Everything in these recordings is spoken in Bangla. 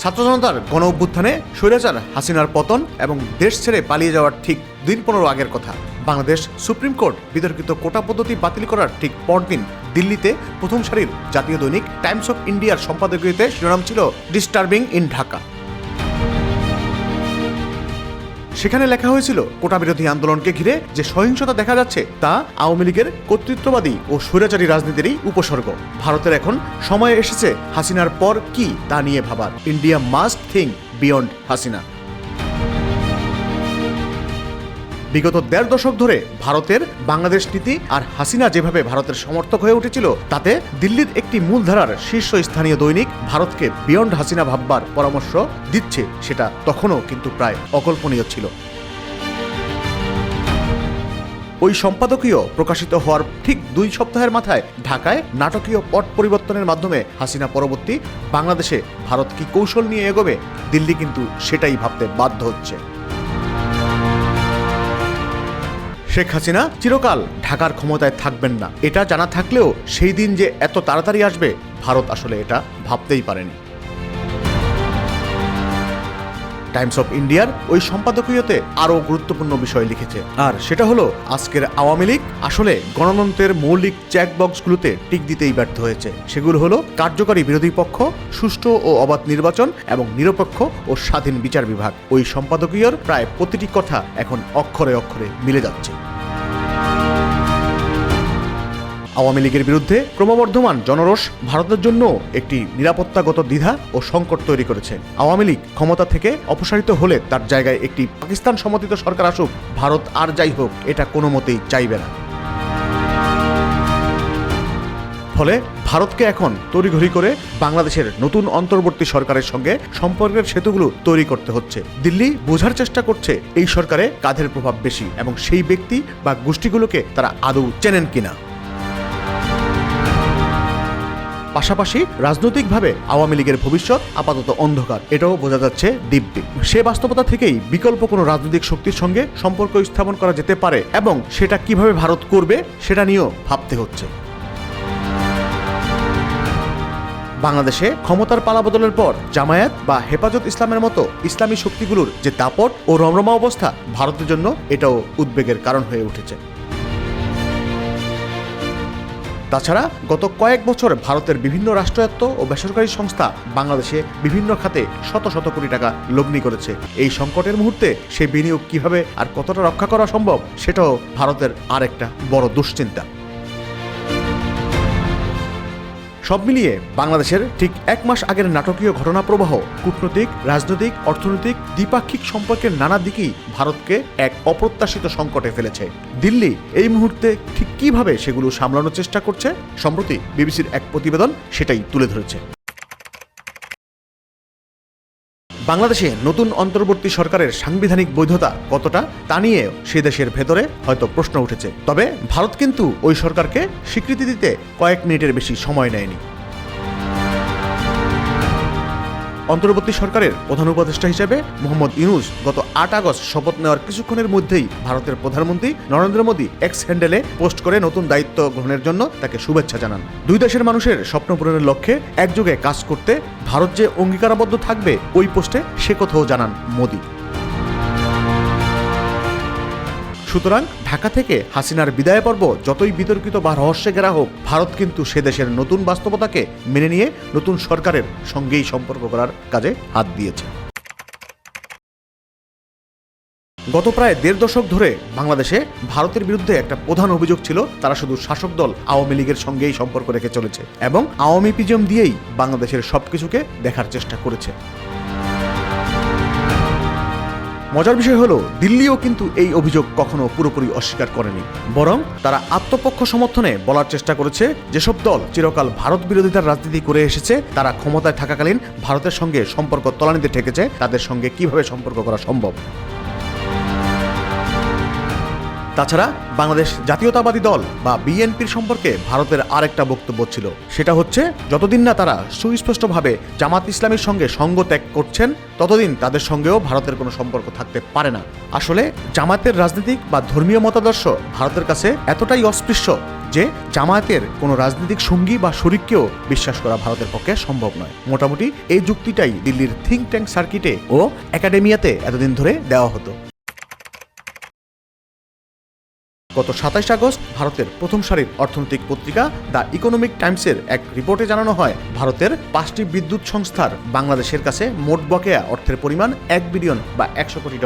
ছাত্র জনতার গণ অভ্যুত্থানে স্বৈরাচার হাসিনার পতন এবং দেশ ছেড়ে পালিয়ে যাওয়ার ঠিক দিন 15 আগের কথা। বাংলাদেশ সুপ্রিম কোর্ট বিতর্কিত কোটা পদ্ধতি বাতিল করার ঠিক পরদিন দিল্লিতে প্রথম সারির জাতীয় দৈনিক টাইমস অফ ইন্ডিয়ার সম্পাদকীয়তে শিরোনাম ছিল ডিস্টার্বিং ইন ঢাকা। সেখানে লেখা হয়েছিল, কোটা বিরোধী আন্দোলনকে ঘিরে যে সহিংসতা দেখা যাচ্ছে তা আওয়ামী লীগের কর্তৃত্ববাদী ও স্বৈরাচারী রাজনীতিরই উপসর্গ। ভারতের এখন সময় এসেছে হাসিনার পর কি তা নিয়ে ভাবার। India must think beyond Hasina. বিগত 1.5 দশক ধরে ভারতের বাংলাদেশ নীতি আর হাসিনা যেভাবে ভারতের সমর্থক হয়ে উঠেছিল, তাতে দিল্লির একটি মূলধারার শীর্ষস্থানীয় দৈনিক ভারতকে বিয়ন্ড হাসিনা ভাববার পরামর্শ দিচ্ছে, সেটা তখনও কিন্তু প্রায় অকল্পনীয় ছিল। ওই সম্পাদকীয় প্রকাশিত হওয়ার ঠিক 2 সপ্তাহের মাথায় ঢাকায় নাটকীয় পট পরিবর্তনের মাধ্যমে হাসিনা পরবর্তী বাংলাদেশে ভারত কি কৌশল নিয়ে এগোবে, দিল্লি কিন্তু সেটাই ভাবতে বাধ্য হচ্ছে। শেখ হাসিনা চিরকাল ঢাকার ক্ষমতায় থাকবেন না, এটা জানা থাকলেও সেই দিন যে এত তাড়াতাড়ি আসবে ভারত আসলে এটা ভাবতেই পারেনি। টাইমস অফ ইন্ডিয়ার ওই সম্পাদকীয়তে আরও গুরুত্বপূর্ণ বিষয় লিখেছে, আর সেটা হলো আজকের আওয়ামী লীগ আসলে গণতন্ত্রের মৌলিক চেকবক্সগুলোতে টিক দিতেই ব্যর্থ হয়েছে। সেগুলো হলো কার্যকরী বিরোধী পক্ষ, সুষ্ঠু ও অবাধ নির্বাচন এবং নিরপেক্ষ ও স্বাধীন বিচার বিভাগ। ওই সম্পাদকীয়র প্রায় প্রতিটি কথা এখন অক্ষরে অক্ষরে মিলে যাচ্ছে। আওয়ামী লীগের বিরুদ্ধে ক্রমবর্ধমান জনরোষ ভারতের জন্য একটি নিরাপত্তাগত দ্বিধা ও সংকট তৈরি করেছে। আওয়ামী লীগ ক্ষমতা থেকে অপসারিত হলে তার জায়গায় একটি পাকিস্তান সমর্থিত সরকার আসুক, ভারত আর যাই হোক এটা কোনো মতেই চাইবে না। ফলে ভারতকে এখন তড়িঘড়ি করে বাংলাদেশের নতুন অন্তর্বর্তী সরকারের সঙ্গে সম্পর্কের সেতুগুলো তৈরি করতে হচ্ছে। দিল্লি বোঝার চেষ্টা করছে এই সরকারে কাদের প্রভাব বেশি এবং সেই ব্যক্তি বা গোষ্ঠীগুলোকে তারা আদৌ চেনেন কিনা। পাশাপাশি রাজনৈতিকভাবে আওয়ামী লীগের ভবিষ্যৎ আপাতত অন্ধকার, এটাও বোঝা যাচ্ছে দিব্যি। সে বাস্তবতা থেকেই বিকল্প কোনো রাজনৈতিক শক্তির সঙ্গে সম্পর্ক স্থাপন করা যেতে পারে এবং সেটা কিভাবে ভারত করবে সেটা নিয়েও ভাবতে হচ্ছে। বাংলাদেশে ক্ষমতার পালাবদলের পর জামায়াত বা হেফাজত ইসলামের মতো ইসলামী শক্তিগুলোর যে দাপট ও রমরমা অবস্থা, ভারতের জন্য এটাও উদ্বেগের কারণ হয়ে উঠেছে। তাছাড়া গত কয়েক বছর ভারতের বিভিন্ন রাষ্ট্রায়ত্ত ও বেসরকারি সংস্থা বাংলাদেশে বিভিন্ন খাতে শত শত কোটি টাকা লগ্নি করেছে। এই সংকটের মুহূর্তে সেই বিনিয়োগ কিভাবে আর কতটা রক্ষা করা সম্ভব, সেটাও ভারতের আরেকটা বড় দুশ্চিন্তা। সব মিলিয়ে বাংলাদেশের ঠিক 1 মাস আগের নাটকীয় ঘটনা প্রবাহ কূটনৈতিক, রাজনৈতিক, অর্থনৈতিক, দ্বিপাক্ষিক সম্পর্কের নানা দিকেই ভারতকে এক অপ্রত্যাশিত সংকটে ফেলেছে। দিল্লি এই মুহূর্তে ঠিক কিভাবে সেগুলো সামলানোর চেষ্টা করছে, সম্প্রতি বিবিসির এক প্রতিবেদন সেটাই তুলে ধরেছে। বাংলাদেশে নতুন অন্তর্বর্তী সরকারের সাংবিধানিক বৈধতা কতটা তা নিয়ে সে দেশের ভেতরে হয়তো প্রশ্ন উঠেছে। তবে ভারত কিন্তু ওই সরকারকে স্বীকৃতি দিতে কয়েক মিনিটের বেশি সময় নেয়নি। অন্তর্বর্তী সরকারের প্রধান উপদেষ্টা হিসেবে মোহাম্মদ ইউনূস গত 8 আগস্ট শপথ নেওয়ার কিছুক্ষণের মধ্যেই ভারতের প্রধানমন্ত্রী নরেন্দ্র মোদী এক্স হ্যান্ডেলে পোস্ট করে নতুন দায়িত্ব গ্রহণের জন্য তাকে শুভেচ্ছা জানান। দুই দেশের মানুষের স্বপ্ন পূরণের লক্ষ্যে একযোগে কাজ করতে ভারত যে অঙ্গীকারাবদ্ধ থাকবে, ওই পোস্টে সে কথাও জানান মোদী। সুতরাং ঢাকা থেকে হাসিনার বিদায় পর্ব যতই বিতর্কিত বা রহস্যে ঘেরা হোক, ভারত কিন্তু সে দেশের নতুন বাস্তবতাকে মেনে নিয়ে নতুন সরকারের সঙ্গেই সম্পর্ক করার কাজে হাত দিয়েছে। গত প্রায় 1.5 দশক ধরে বাংলাদেশে ভারতের বিরুদ্ধে একটা প্রধান অভিযোগ ছিল, তারা শুধু শাসক দল আওয়ামী লীগের সঙ্গেই সম্পর্ক রেখে চলেছে এবং আওয়ামী পিজম দিয়েই বাংলাদেশের সবকিছুকে দেখার চেষ্টা করেছে। মজার বিষয় হলো, দিল্লিও কিন্তু এই অভিযোগ কখনো পুরোপুরি অস্বীকার করেনি, বরং তারা আত্মপক্ষ সমর্থনে বলার চেষ্টা করেছে যেসব দল চিরকাল ভারত বিরোধিতার রাজনীতি করে এসেছে, তারা ক্ষমতায় থাকাকালীন ভারতের সঙ্গে সম্পর্ক তলানিতে ঠেকেছে, তাদের সঙ্গে কিভাবে সম্পর্ক করা সম্ভব। তাছাড়া বাংলাদেশ জাতীয়তাবাদী দল বা বিএনপির সম্পর্কে ভারতের আরেকটা বক্তব্য ছিল, সেটা হচ্ছে যতদিন না তারা সুস্পষ্টভাবে জামাত ইসলামীর সঙ্গে সঙ্গ ত্যাগ করছেন ততদিন তাদের সঙ্গেও ভারতের কোনো সম্পর্ক থাকতে পারে না। আসলে জামাতের রাজনৈতিক বা ধর্মীয় মতাদর্শ ভারতের কাছে এতটাই অস্পৃশ্য যে জামায়াতের কোনো রাজনৈতিক সঙ্গী বা শরিককেও বিশ্বাস করা ভারতের পক্ষে সম্ভব নয়। মোটামুটি এই যুক্তিটাই দিল্লির থিঙ্ক ট্যাঙ্ক সার্কিটে ও একাডেমিয়াতে এতদিন ধরে দেওয়া হতো। গত 27 আগস্ট ভারতের প্রথম সারির অর্থনৈতিক পত্রিকা দ্য ইকোনমিক টাইমসের এক রিপোর্টে জানানো হয়, ভারতের 5টি বিদ্যুৎ সংস্থার বাংলাদেশের কাছে মোট বকেয়া অর্থের পরিমাণ 1 বিলিয়ন বা $100 কোটি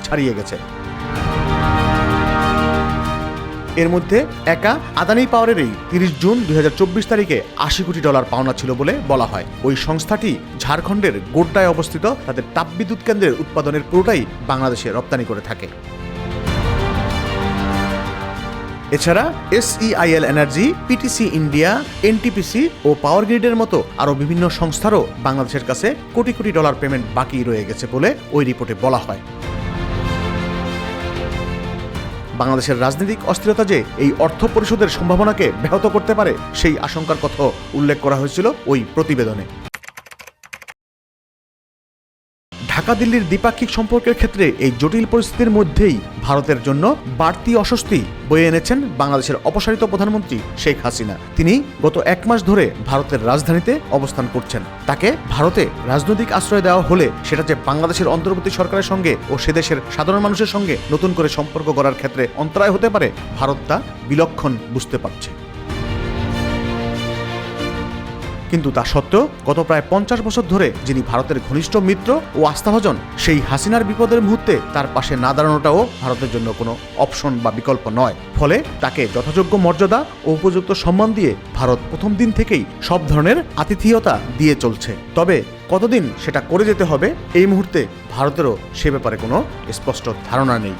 ছাড়িয়ে গেছে। এর মধ্যে একা আদানি পাওয়ারেরই 30 জুন 2024 তারিখে $80 কোটি পাওনা ছিল বলে বলা হয়। ওই সংস্থাটি ঝাড়খণ্ডের গোড্ডায় অবস্থিত তাদের তাপবিদ্যুৎ কেন্দ্রের উৎপাদনের পুরোটাই বাংলাদেশে রপ্তানি করে থাকে। এছাড়া SEIL energy, PTC India, NTPC ও পাওয়ার গ্রিডের মতো আরও বিভিন্ন সংস্থারও বাংলাদেশের কাছে কোটি কোটি ডলার পেমেন্ট বাকি রয়ে গেছে বলে ওই রিপোর্টে বলা হয়। বাংলাদেশের রাজনৈতিক অস্থিরতা যে এই অর্থ পরিশোধের সম্ভাবনাকে ব্যাহত করতে পারে সেই আশঙ্কার কথা উল্লেখ করা হয়েছিল ওই প্রতিবেদনে। ঢাকা দিল্লির দ্বিপাক্ষিক সম্পর্কের ক্ষেত্রে এই জটিল পরিস্থিতির মধ্যেই ভারতের জন্য বাড়তি অস্বস্তি বয়ে এনেছেন বাংলাদেশের অপসারিত প্রধানমন্ত্রী শেখ হাসিনা। তিনি গত 1 মাস ধরে ভারতের রাজধানীতে অবস্থান করছেন। তাকে ভারতে রাজনৈতিক আশ্রয় দেওয়া হলে সেটা যে বাংলাদেশের অন্তর্বর্তী সরকারের সঙ্গে ও সে দেশের সাধারণ মানুষের সঙ্গে নতুন করে সম্পর্ক গড়ার ক্ষেত্রে অন্তরায় হতে পারে, ভারত তা বিলক্ষণ বুঝতে পারছে। কিন্তু তা সত্ত্বেও গত প্রায় 50 বছর ধরে যিনি ভারতের ঘনিষ্ঠ মিত্র ও আস্থাভাজন, সেই হাসিনার বিপদের মুহূর্তে তার পাশে না দাঁড়ানোটাও ভারতের জন্য কোনো অপশন বা বিকল্প নয়। ফলে তাকে যথাযোগ্য মর্যাদা ও উপযুক্ত সম্মান দিয়ে ভারত প্রথম দিন থেকেই সব ধরনের আতিথেয়তা দিয়ে চলছে। তবে কতদিন সেটা করে যেতে হবে এই মুহূর্তে ভারতেরও সে ব্যাপারে কোনো স্পষ্ট ধারণা নেই।